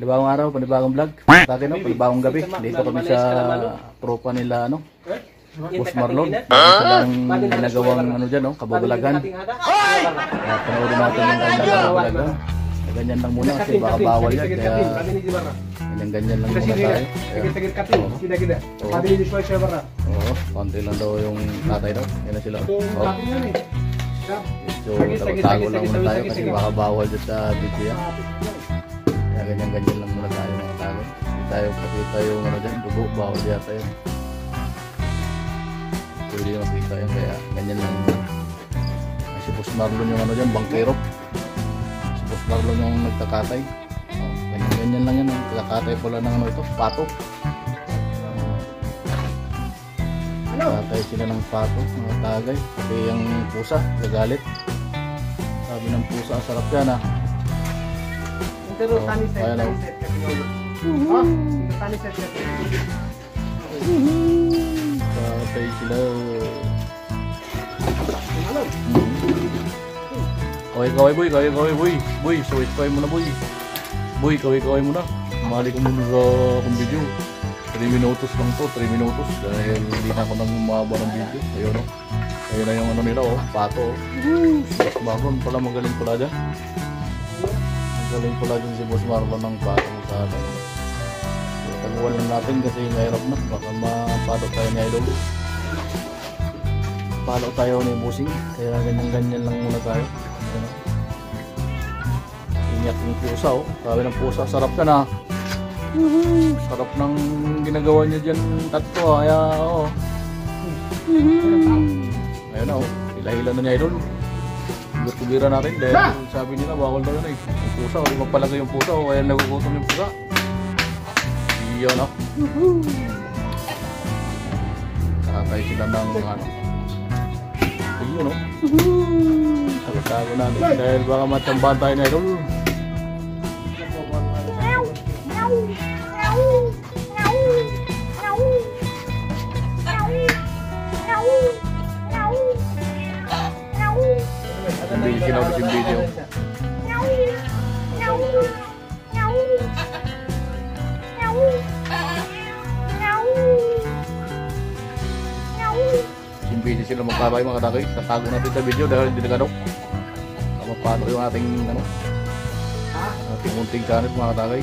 Panibagong araw, panibagong vlog. Sa akin, no? Panibagong gabi. Dito kami sa tropa nila, ano? Boss Marlon. Silang ginagawang ano dyan, no? Kababalagan. Panoorin natin yung kababalagan. Ganyan lang muna kasi baka bawal yan. Kaya ganyan lang muna tayo. Oo, konti lang daw yung tatay daw. Yan na sila. So, tago lang muna tayo kasi baka bawal dyan sa video yan. Kaya ganyan lang muna tayo mga tago. Hindi tayo pakita yung ano dyan, dugo, bawal yata yun. Pwede yung makita yun, kaya ganyan lang muna. Si Boss Marlon yung ano dyan, bangkero. Si Boss Marlon yung nagkakatay. Ganyan lang yan, nagkakatay pala ng ano ito, pato. Nagkakatay sila ng pato, mga tagay. Pati yung pusa, gagalit. Sabi ng pusa, sarap yan ah. Kaya lang. Katay sila. Kaway boy, boy, suwit kaway muna boy. Boy, kaway muna. Mali ko muna sa akong video. 3 minutos lang to, 3 minutos. Dahil hindi na ako nang umaba ng video. Ayun o. Ayun na yung ano nila o, pato o. Boss Marlon pala, magaling pala dyan. Magaling pala dyan si Boss Marlon ng pato sa atin. Taguan lang natin kasi mahirap na. Baka mapalo tayo ni Idol. Palo tayo ni Busing. Kaya ganyan lang muna tayo. Inyak yung pusa oh. Sabi ng pusa, sarap ka na. Sarap ng ginagawa niya dyan tatlo. Kaya oh. Ayun na oh. Hila-hila na ni Idol. Kubira natin dahil sabi nila bawal daw yun eh. Yung pusa, hindi magpalagay yung pusa o kaya nagugutom yung pusa. Iyon no. Kakatay sila ng ano. Iyon no. Tago natin dahil baka matsambahan tayo na Idol. Kinabit yung video. Yung video sila magkabay mga tagay. Tatago natin sa video dahil hindi na gano'n. Mapano yung ating ano, ating munting kanet mga tagay.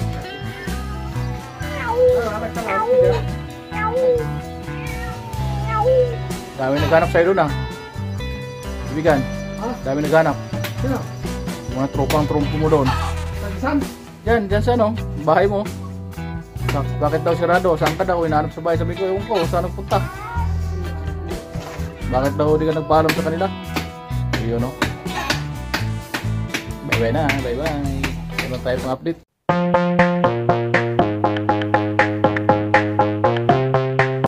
Dami naghanap sa'yo doon ah. Ibigan. Dami naghanap. Sino? Mga tropang trompo mo doon. Saan? Diyan sa ano, bahay mo. Bakit daw sirado? Saan ka daw? Hinahanap sa bahay. Sabi ko, ewan ko, saan nagpunta? Bakit daw di ka nagpaalam sa kanila? Ayun no. Bye bye na, bye bye. Meron tayo pang update.